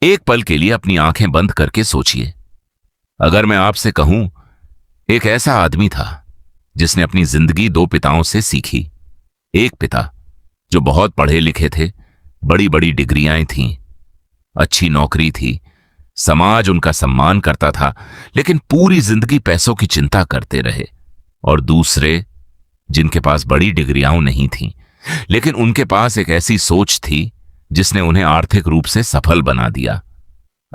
एक पल के लिए अपनी आंखें बंद करके सोचिए। अगर मैं आपसे कहूं, एक ऐसा आदमी था जिसने अपनी जिंदगी दो पिताओं से सीखी। एक पिता जो बहुत पढ़े लिखे थे, बड़ी बड़ी डिग्रियां थीं, अच्छी नौकरी थी, समाज उनका सम्मान करता था, लेकिन पूरी जिंदगी पैसों की चिंता करते रहे। और दूसरे जिनके पास बड़ी डिग्रियां नहीं थीं, लेकिन उनके पास एक ऐसी सोच थी जिसने उन्हें आर्थिक रूप से सफल बना दिया।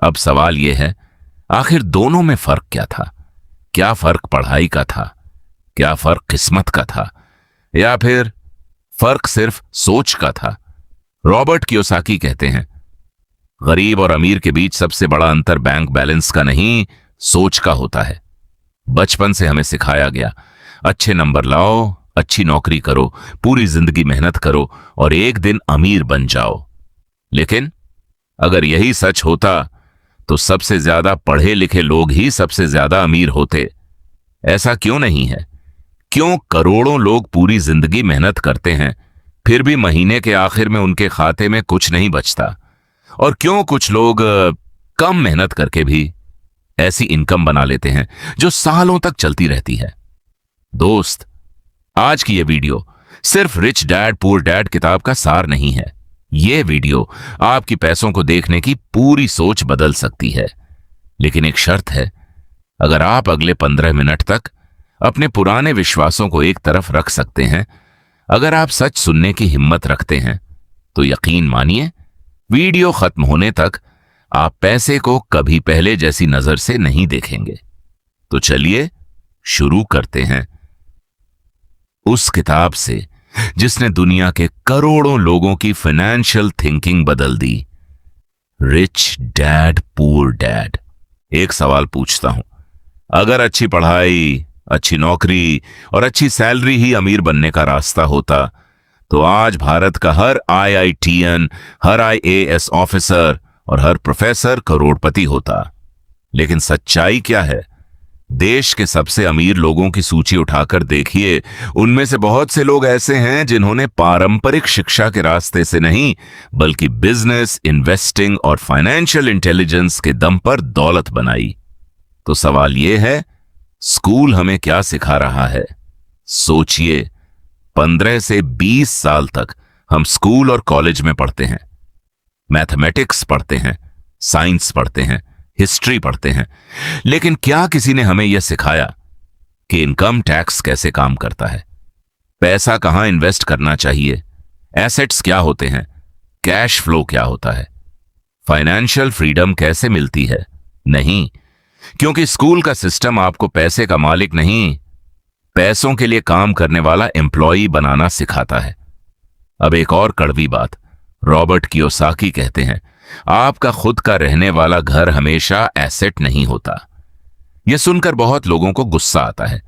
अब सवाल यह है, आखिर दोनों में फर्क क्या था? क्या फर्क पढ़ाई का था? क्या फर्क किस्मत का था? या फिर फर्क सिर्फ सोच का था? रॉबर्ट कियोसाकी कहते हैं, गरीब और अमीर के बीच सबसे बड़ा अंतर बैंक बैलेंस का नहीं, सोच का होता है। बचपन से हमें सिखाया गया, अच्छे नंबर लाओ, अच्छी नौकरी करो, पूरी जिंदगी मेहनत करो और एक दिन अमीर बन जाओ। लेकिन अगर यही सच होता तो सबसे ज्यादा पढ़े लिखे लोग ही सबसे ज्यादा अमीर होते। ऐसा क्यों नहीं है? क्यों करोड़ों लोग पूरी जिंदगी मेहनत करते हैं, फिर भी महीने के आखिर में उनके खाते में कुछ नहीं बचता? और क्यों कुछ लोग कम मेहनत करके भी ऐसी इनकम बना लेते हैं जो सालों तक चलती रहती है? दोस्त, आज की यह वीडियो सिर्फ रिच डैड पुअर डैड किताब का सार नहीं है। यह वीडियो आपकी पैसों को देखने की पूरी सोच बदल सकती है। लेकिन एक शर्त है, अगर आप अगले 15 मिनट तक अपने पुराने विश्वासों को एक तरफ रख सकते हैं, अगर आप सच सुनने की हिम्मत रखते हैं, तो यकीन मानिए वीडियो खत्म होने तक आप पैसे को कभी पहले जैसी नजर से नहीं देखेंगे। तो चलिए शुरू करते हैं उस किताब से जिसने दुनिया के करोड़ों लोगों की फाइनेंशियल थिंकिंग बदल दी, रिच डैड पुअर डैड। एक सवाल पूछता हूं, अगर अच्छी पढ़ाई, अच्छी नौकरी और अच्छी सैलरी ही अमीर बनने का रास्ता होता, तो आज भारत का हर IITN, हर IAS ऑफिसर और हर प्रोफेसर करोड़पति होता। लेकिन सच्चाई क्या है? देश के सबसे अमीर लोगों की सूची उठाकर देखिए, उनमें से बहुत से लोग ऐसे हैं जिन्होंने पारंपरिक शिक्षा के रास्ते से नहीं, बल्कि बिजनेस, इन्वेस्टिंग और फाइनेंशियल इंटेलिजेंस के दम पर दौलत बनाई। तो सवाल यह है, स्कूल हमें क्या सिखा रहा है? सोचिए, 15 से 20 साल तक हम स्कूल और कॉलेज में पढ़ते हैं, मैथमेटिक्स पढ़ते हैं, साइंस पढ़ते हैं, हिस्ट्री पढ़ते हैं, लेकिन क्या किसी ने हमें यह सिखाया कि इनकम टैक्स कैसे काम करता है, पैसा कहां इन्वेस्ट करना चाहिए, एसेट्स क्या होते हैं, कैश फ्लो क्या होता है, फाइनेंशियल फ्रीडम कैसे मिलती है? नहीं, क्योंकि स्कूल का सिस्टम आपको पैसे का मालिक नहीं, पैसों के लिए काम करने वाला एम्प्लॉई बनाना सिखाता है। अब एक और कड़वी बात, रॉबर्ट कियोसाकी कहते हैं, आपका खुद का रहने वाला घर हमेशा एसेट नहीं होता। यह सुनकर बहुत लोगों को गुस्सा आता है,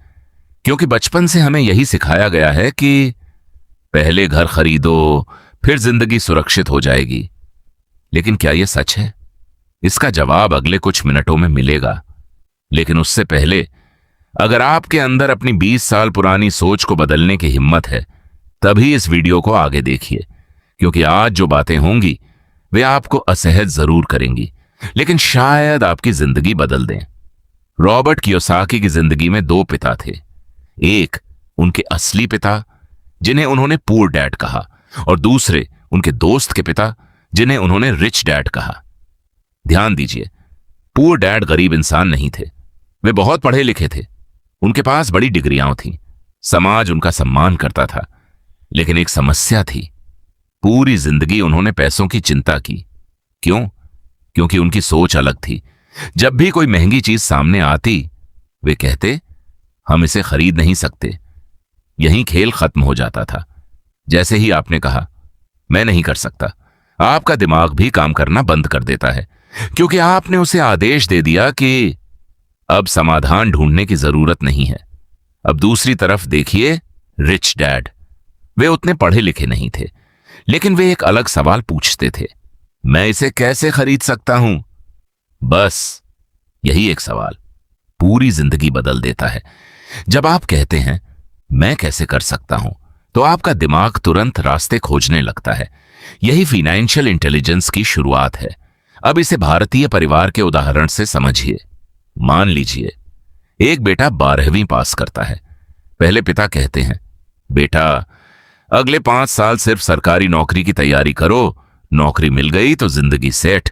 क्योंकि बचपन से हमें यही सिखाया गया है कि पहले घर खरीदो, फिर जिंदगी सुरक्षित हो जाएगी। लेकिन क्या यह सच है? इसका जवाब अगले कुछ मिनटों में मिलेगा। लेकिन उससे पहले, अगर आपके अंदर अपनी 20 साल पुरानी सोच को बदलने की हिम्मत है, तभी इस वीडियो को आगे देखिए, क्योंकि आज जो बातें होंगी वे आपको असहज जरूर करेंगी, लेकिन शायद आपकी जिंदगी बदल दें। रॉबर्ट कियोसाकी की जिंदगी में दो पिता थे। एक उनके असली पिता, जिन्हें उन्होंने पुअर डैड कहा, और दूसरे उनके दोस्त के पिता, जिन्हें उन्होंने रिच डैड कहा। ध्यान दीजिए, पुअर डैड गरीब इंसान नहीं थे, वे बहुत पढ़े लिखे थे, उनके पास बड़ी डिग्रियां थीं, समाज उनका सम्मान करता था। लेकिन एक समस्या थी, पूरी जिंदगी उन्होंने पैसों की चिंता की। क्यों? क्योंकि उनकी सोच अलग थी। जब भी कोई महंगी चीज सामने आती, वे कहते, हम इसे खरीद नहीं सकते। यहीं खेल खत्म हो जाता था। जैसे ही आपने कहा, मैं नहीं कर सकता, आपका दिमाग भी काम करना बंद कर देता है, क्योंकि आपने उसे आदेश दे दिया कि अब समाधान ढूंढने की जरूरत नहीं है। अब दूसरी तरफ देखिए, रिच डैड। वे उतने पढ़े लिखे नहीं थे, लेकिन वे एक अलग सवाल पूछते थे, मैं इसे कैसे खरीद सकता हूं? बस यही एक सवाल पूरी जिंदगी बदल देता है। जब आप कहते हैं मैं कैसे कर सकता हूं, तो आपका दिमाग तुरंत रास्ते खोजने लगता है। यही फाइनेंशियल इंटेलिजेंस की शुरुआत है। अब इसे भारतीय परिवार के उदाहरण से समझिए। मान लीजिए एक बेटा 12वीं पास करता है। पहले पिता कहते हैं, बेटा अगले 5 साल सिर्फ सरकारी नौकरी की तैयारी करो, नौकरी मिल गई तो जिंदगी सेट।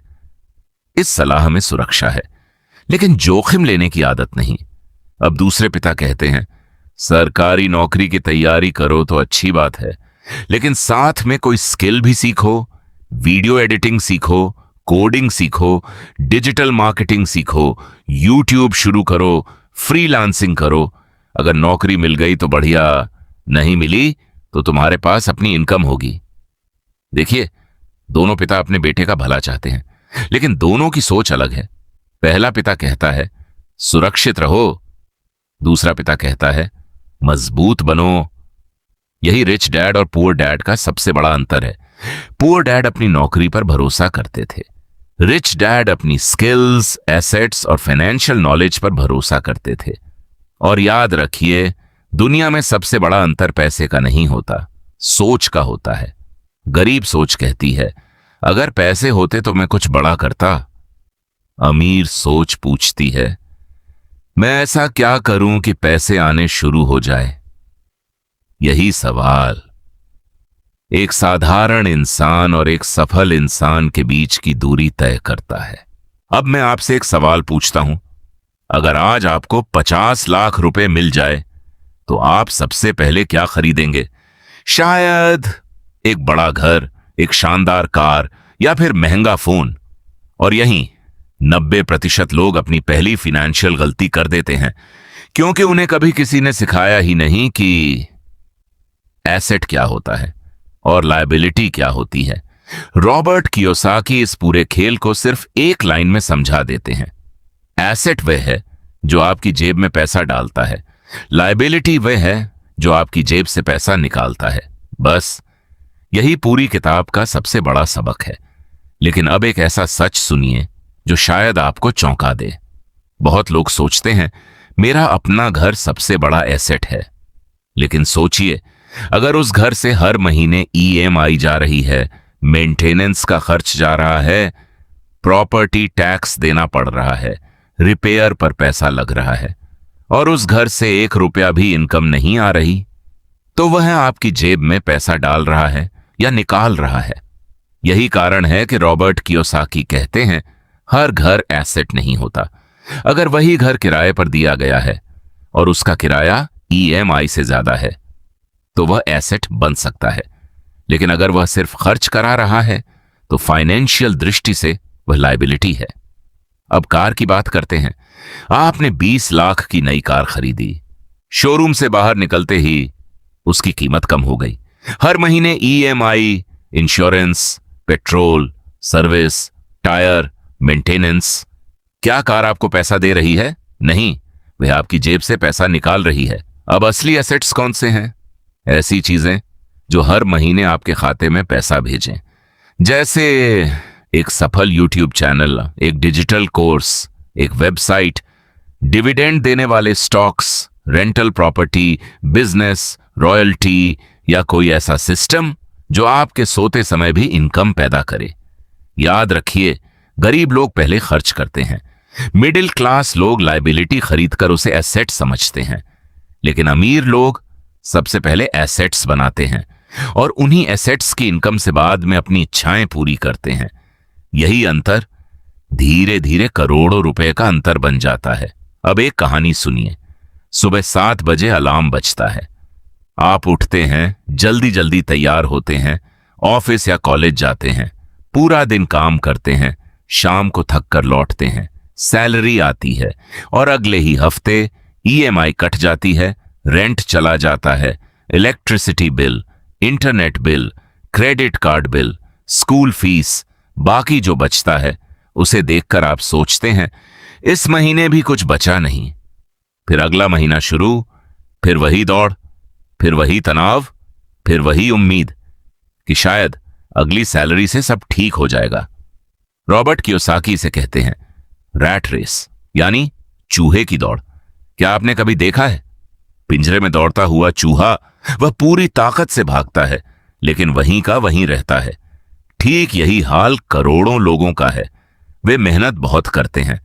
इस सलाह में सुरक्षा है, लेकिन जोखिम लेने की आदत नहीं। अब दूसरे पिता कहते हैं, सरकारी नौकरी की तैयारी करो तो अच्छी बात है, लेकिन साथ में कोई स्किल भी सीखो, वीडियो एडिटिंग सीखो, कोडिंग सीखो, डिजिटल मार्केटिंग सीखो, यूट्यूब शुरू करो, फ्रीलांसिंग करो। अगर नौकरी मिल गई तो बढ़िया, नहीं मिली तो तुम्हारे पास अपनी इनकम होगी। देखिए, दोनों पिता अपने बेटे का भला चाहते हैं, लेकिन दोनों की सोच अलग है। पहला पिता कहता है सुरक्षित रहो, दूसरा पिता कहता है मजबूत बनो। यही रिच डैड और पुअर डैड का सबसे बड़ा अंतर है। पुअर डैड अपनी नौकरी पर भरोसा करते थे, रिच डैड अपनी स्किल्स, एसेट्स और फाइनेंशियल नॉलेज पर भरोसा करते थे। और याद रखिए, दुनिया में सबसे बड़ा अंतर पैसे का नहीं होता, सोच का होता है। गरीब सोच कहती है, अगर पैसे होते तो मैं कुछ बड़ा करता। अमीर सोच पूछती है, मैं ऐसा क्या करूं कि पैसे आने शुरू हो जाए। यही सवाल एक साधारण इंसान और एक सफल इंसान के बीच की दूरी तय करता है। अब मैं आपसे एक सवाल पूछता हूं, अगर आज आपको 50 लाख रुपए मिल जाए तो आप सबसे पहले क्या खरीदेंगे? शायद एक बड़ा घर, एक शानदार कार या फिर महंगा फोन। और यहीं 90% लोग अपनी पहली फाइनेंशियल गलती कर देते हैं, क्योंकि उन्हें कभी किसी ने सिखाया ही नहीं कि एसेट क्या होता है और लायबिलिटी क्या होती है। रॉबर्ट कियोसाकी इस पूरे खेल को सिर्फ एक लाइन में समझा देते हैं, एसेट वह है जो आपकी जेब में पैसा डालता है, लायबिलिटी वह है जो आपकी जेब से पैसा निकालता है। बस यही पूरी किताब का सबसे बड़ा सबक है। लेकिन अब एक ऐसा सच सुनिए जो शायद आपको चौंका दे। बहुत लोग सोचते हैं मेरा अपना घर सबसे बड़ा एसेट है, लेकिन सोचिए, अगर उस घर से हर महीने ईएमआई जा रही है, मेंटेनेंस का खर्च जा रहा है, प्रॉपर्टी टैक्स देना पड़ रहा है, रिपेयर पर पैसा लग रहा है, और उस घर से 1 रुपया भी इनकम नहीं आ रही, तो वह आपकी जेब में पैसा डाल रहा है या निकाल रहा है। यही कारण है कि रॉबर्ट कियोसाकी कहते हैं, हर घर एसेट नहीं होता। अगर वही घर किराए पर दिया गया है और उसका किराया ईएमआई से ज्यादा है, तो वह एसेट बन सकता है। लेकिन अगर वह सिर्फ खर्च करा रहा है तो फाइनेंशियल दृष्टि से वह लायबिलिटी है। अब कार की बात करते हैं। आपने 20 लाख की नई कार खरीदी, शोरूम से बाहर निकलते ही उसकी कीमत कम हो गई। हर महीने EMI, insurance, petrol, service, tyre, maintenance. क्या कार आपको पैसा दे रही है? नहीं, वह आपकी जेब से पैसा निकाल रही है। अब असली एसेट्स कौन से हैं? ऐसी चीजें जो हर महीने आपके खाते में पैसा भेजें, जैसे एक सफल यूट्यूब चैनल, एक डिजिटल कोर्स, एक वेबसाइट, डिविडेंड देने वाले stocks, rental property, business, royalty या कोई ऐसा सिस्टम जो आपके सोते समय भी इनकम पैदा करे। याद रखिए, गरीब लोग पहले खर्च करते हैं, मिडिल क्लास लोग लायबिलिटी खरीदकर उसे एसेट समझते हैं, लेकिन अमीर लोग सबसे पहले एसेट्स बनाते हैं और उन्हीं एसेट्स की इनकम से बाद में अपनी इच्छाएं पूरी करते हैं। यही अंतर धीरे धीरे करोड़ों रुपए का अंतर बन जाता है। अब एक कहानी सुनिए। सुबह 7 बजे अलार्म बजता है। आप उठते हैं, जल्दी जल्दी तैयार होते हैं, ऑफिस या कॉलेज जाते हैं, पूरा दिन काम करते हैं, शाम को थक कर लौटते हैं, सैलरी आती है और अगले ही हफ्ते ईएमआई कट जाती है, रेंट चला जाता है, electricity bill, internet bill, credit card bill, school fees, बाकी जो बचता है उसे देखकर आप सोचते हैं इस महीने भी कुछ बचा नहीं। फिर अगला महीना शुरू, फिर वही दौड़, फिर वही तनाव, फिर वही उम्मीद कि शायद अगली सैलरी से सब ठीक हो जाएगा। रॉबर्ट कियोसाकी से कहते हैं रैट रेस, यानी चूहे की दौड़। क्या आपने कभी देखा है? पिंजरे में दौड़ता हुआ चूहा वह पूरी ताकत से भागता है, लेकिन वहीं का वहीं रहता है। ठीक यही हाल करोड़ों लोगों का है। वे मेहनत बहुत करते हैं,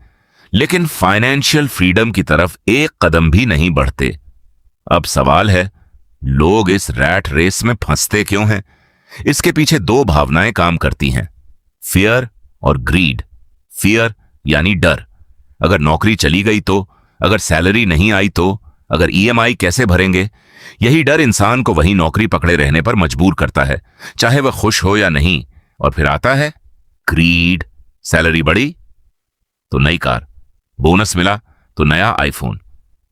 लेकिन फाइनेंशियल फ्रीडम की तरफ एक कदम भी नहीं बढ़ते। अब सवाल है, लोग इस रैट रेस में फंसते क्यों हैं? इसके पीछे दो भावनाएं काम करती हैं, फियर और ग्रीड। फियर यानी डर, अगर नौकरी चली गई तो, अगर सैलरी नहीं आई तो, अगर ईएमआई कैसे भरेंगे। यही डर इंसान को वही नौकरी पकड़े रहने पर मजबूर करता है, चाहे वह खुश हो या नहीं। और फिर आता है ग्रीड। सैलरी बढ़ी तो नई कार, बोनस मिला तो नया आईफोन,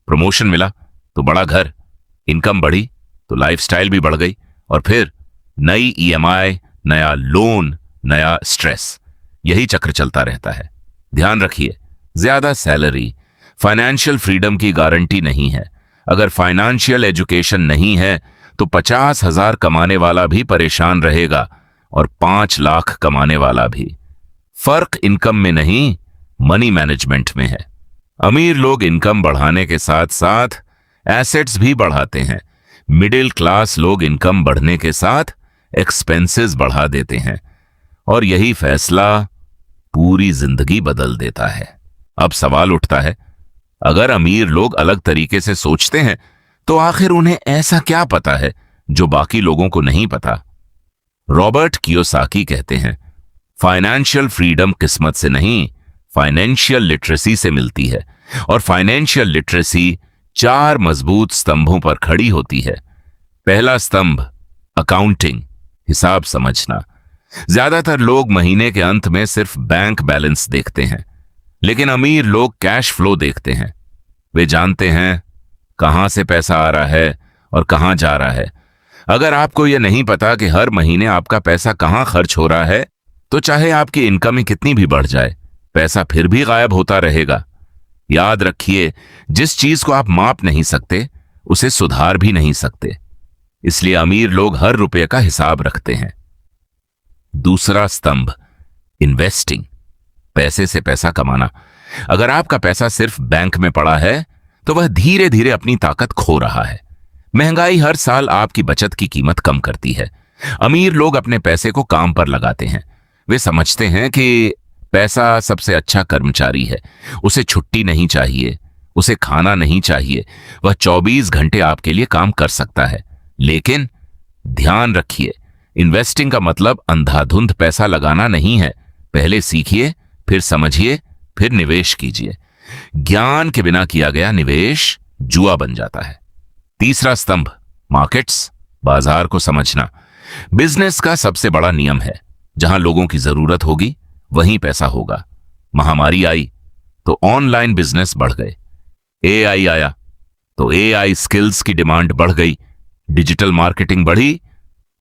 प्रमोशन मिला तो बड़ा घर, इनकम बढ़ी तो लाइफस्टाइल भी बढ़ गई, और फिर नई ईएमआई, नया लोन, नया स्ट्रेस। यही चक्र चलता रहता है। ध्यान रखिए, ज्यादा सैलरी फाइनेंशियल फ्रीडम की गारंटी नहीं है। अगर फाइनेंशियल एजुकेशन नहीं है तो 50,000 कमाने वाला भी परेशान रहेगा और 5 लाख कमाने वाला भी। फर्क इनकम में नहीं, मनी मैनेजमेंट में है। अमीर लोग इनकम बढ़ाने के साथ साथ एसेट्स भी बढ़ाते हैं। मिडिल क्लास लोग इनकम बढ़ने के साथ एक्सपेंसेस बढ़ा देते हैं, और यही फैसला पूरी जिंदगी बदल देता है। अब सवाल उठता है, अगर अमीर लोग अलग तरीके से सोचते हैं तो आखिर उन्हें ऐसा क्या पता है जो बाकी लोगों को नहीं पता? रॉबर्ट कियोसाकी कहते हैं, फाइनेंशियल फ्रीडम किस्मत से नहीं, फाइनेंशियल लिटरेसी से मिलती है। और फाइनेंशियल लिटरेसी 4 मजबूत स्तंभों पर खड़ी होती है। पहला स्तंभ, अकाउंटिंग, हिसाब समझना। ज्यादातर लोग महीने के अंत में सिर्फ बैंक बैलेंस देखते हैं, लेकिन अमीर लोग कैश फ्लो देखते हैं। वे जानते हैं कहां से पैसा आ रहा है और कहां जा रहा है। अगर आपको यह नहीं पता कि हर महीने आपका पैसा कहां खर्च हो रहा है, तो चाहे आपकी इनकम ही कितनी भी बढ़ जाए, पैसा फिर भी गायब होता रहेगा। याद रखिए, जिस चीज को आप माप नहीं सकते उसे सुधार भी नहीं सकते। इसलिए अमीर लोग हर रुपये का हिसाब रखते हैं। दूसरा स्तंभ, इन्वेस्टिंग, पैसे से पैसा कमाना। अगर आपका पैसा सिर्फ बैंक में पड़ा है तो वह धीरे धीरे अपनी ताकत खो रहा है। महंगाई हर साल आपकी बचत की कीमत कम करती है। अमीर लोग अपने पैसे को काम पर लगाते हैं। वे समझते हैं कि पैसा सबसे अच्छा कर्मचारी है, उसे छुट्टी नहीं चाहिए, उसे खाना नहीं चाहिए, वह 24 घंटे आपके लिए काम कर सकता है। लेकिन ध्यान रखिए, इन्वेस्टिंग का मतलब अंधाधुंध पैसा लगाना नहीं है। पहले सीखिए, फिर समझिए, फिर निवेश कीजिए। ज्ञान के बिना किया गया निवेश जुआ बन जाता है। तीसरा स्तंभ, मार्केट्स, बाजार को समझना। बिजनेस का सबसे बड़ा नियम है, जहां लोगों की जरूरत होगी वहीं पैसा होगा। महामारी आई तो ऑनलाइन बिजनेस बढ़ गए। एआई आया तो एआई स्किल्स की डिमांड बढ़ गई। डिजिटल मार्केटिंग बढ़ी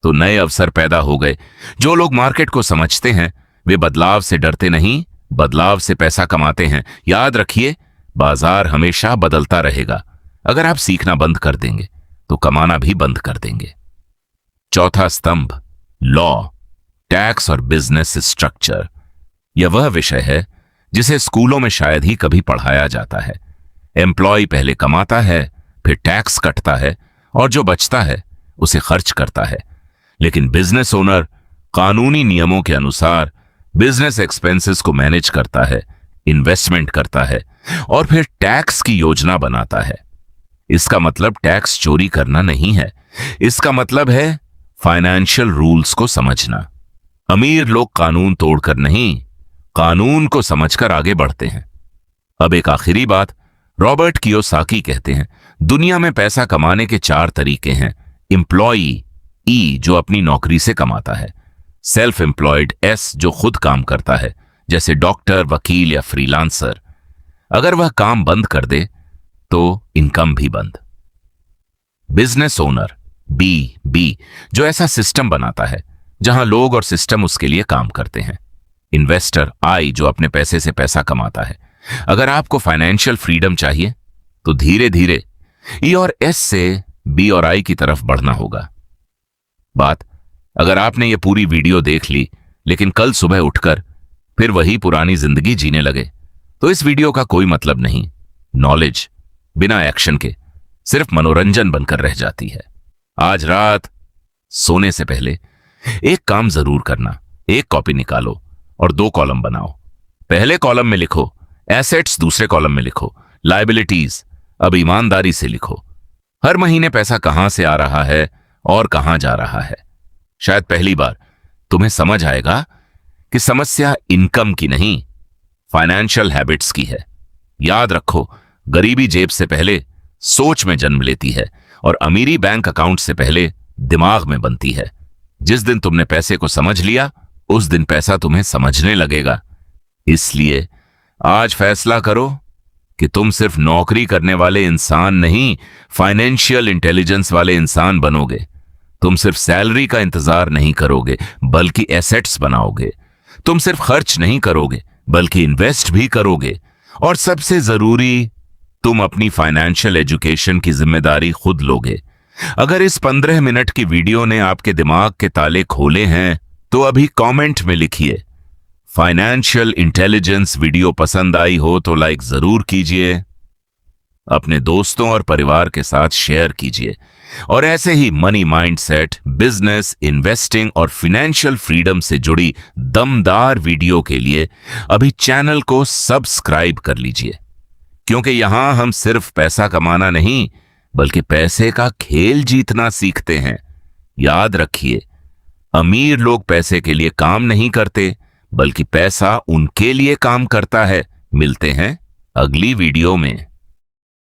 तो नए अवसर पैदा हो गए। जो लोग मार्केट को समझते हैं वे बदलाव से डरते नहीं, बदलाव से पैसा कमाते हैं। याद रखिए, बाजार हमेशा बदलता रहेगा। अगर आप सीखना बंद कर देंगे तो कमाना भी बंद कर देंगे। चौथा स्तंभ, लॉ, टैक्स और बिजनेस स्ट्रक्चर। यह वह विषय है जिसे स्कूलों में शायद ही कभी पढ़ाया जाता है। एम्प्लॉय पहले कमाता है, फिर टैक्स कटता है, और जो बचता है उसे खर्च करता है। लेकिन बिजनेस ओनर कानूनी नियमों के अनुसार बिजनेस एक्सपेंसेस को मैनेज करता है, इन्वेस्टमेंट करता है, और फिर टैक्स की योजना बनाता है। इसका मतलब टैक्स चोरी करना नहीं है, इसका मतलब है फाइनेंशियल रूल्स को समझना। अमीर लोग कानून तोड़कर नहीं, कानून को समझकर आगे बढ़ते हैं। अब एक आखिरी बात, रॉबर्ट कियोसाकी कहते हैं, दुनिया में पैसा कमाने के 4 तरीके हैं। एम्प्लॉई, ई, जो अपनी नौकरी से कमाता है। सेल्फ एम्प्लॉयड, एस, जो खुद काम करता है, जैसे डॉक्टर, वकील या फ्रीलांसर। अगर वह काम बंद कर दे तो इनकम भी बंद। बिजनेस ओनर, बी, जो ऐसा सिस्टम बनाता है जहां लोग और सिस्टम उसके लिए काम करते हैं। इन्वेस्टर, आई, जो अपने पैसे से पैसा कमाता है। अगर आपको फाइनेंशियल फ्रीडम चाहिए तो धीरे धीरे ई और एस से बी और आई की तरफ बढ़ना होगा। बात, अगर आपने ये पूरी वीडियो देख ली लेकिन कल सुबह उठकर फिर वही पुरानी जिंदगी जीने लगे तो इस वीडियो का कोई मतलब नहीं। नॉलेज बिना एक्शन के सिर्फ मनोरंजन बनकर रह जाती है। आज रात सोने से पहले एक काम जरूर करना, एक कॉपी निकालो और 2 कॉलम बनाओ। पहले कॉलम में लिखो एसेट्स, दूसरे कॉलम में लिखो लायबिलिटीज। अब ईमानदारी से लिखो हर महीने पैसा कहां से आ रहा है और कहां जा रहा है। शायद पहली बार तुम्हें समझ आएगा कि समस्या इनकम की नहीं, फाइनेंशियल हैबिट्स की है। याद रखो, गरीबी जेब से पहले सोच में जन्म लेती है और अमीरी बैंक अकाउंट से पहले दिमाग में बनती है। जिस दिन तुमने पैसे को समझ लिया, उस दिन पैसा तुम्हें समझने लगेगा। इसलिए आज फैसला करो कि तुम सिर्फ नौकरी करने वाले इंसान नहीं, फाइनेंशियल इंटेलिजेंस वाले इंसान बनोगे। तुम सिर्फ सैलरी का इंतजार नहीं करोगे, बल्कि एसेट्स बनाओगे। तुम सिर्फ खर्च नहीं करोगे, बल्कि इन्वेस्ट भी करोगे। और सबसे जरूरी, तुम अपनी फाइनेंशियल एजुकेशन की जिम्मेदारी खुद लोगे। अगर इस 15 मिनट की वीडियो ने आपके दिमाग के ताले खोले हैं, तो अभी कमेंट में लिखिए फाइनेंशियल इंटेलिजेंस। वीडियो पसंद आई हो तो लाइक जरूर कीजिए, अपने दोस्तों और परिवार के साथ शेयर कीजिए। और ऐसे ही मनी माइंडसेट, बिजनेस, इन्वेस्टिंग और फाइनेंशियल फ्रीडम से जुड़ी दमदार वीडियो के लिए अभी चैनल को सब्सक्राइब कर लीजिए, क्योंकि यहां हम सिर्फ पैसा कमाना नहीं, बल्कि पैसे का खेल जीतना सीखते हैं। याद रखिए, अमीर लोग पैसे के लिए काम नहीं करते, बल्कि पैसा उनके लिए काम करता है। मिलते हैं अगली वीडियो में।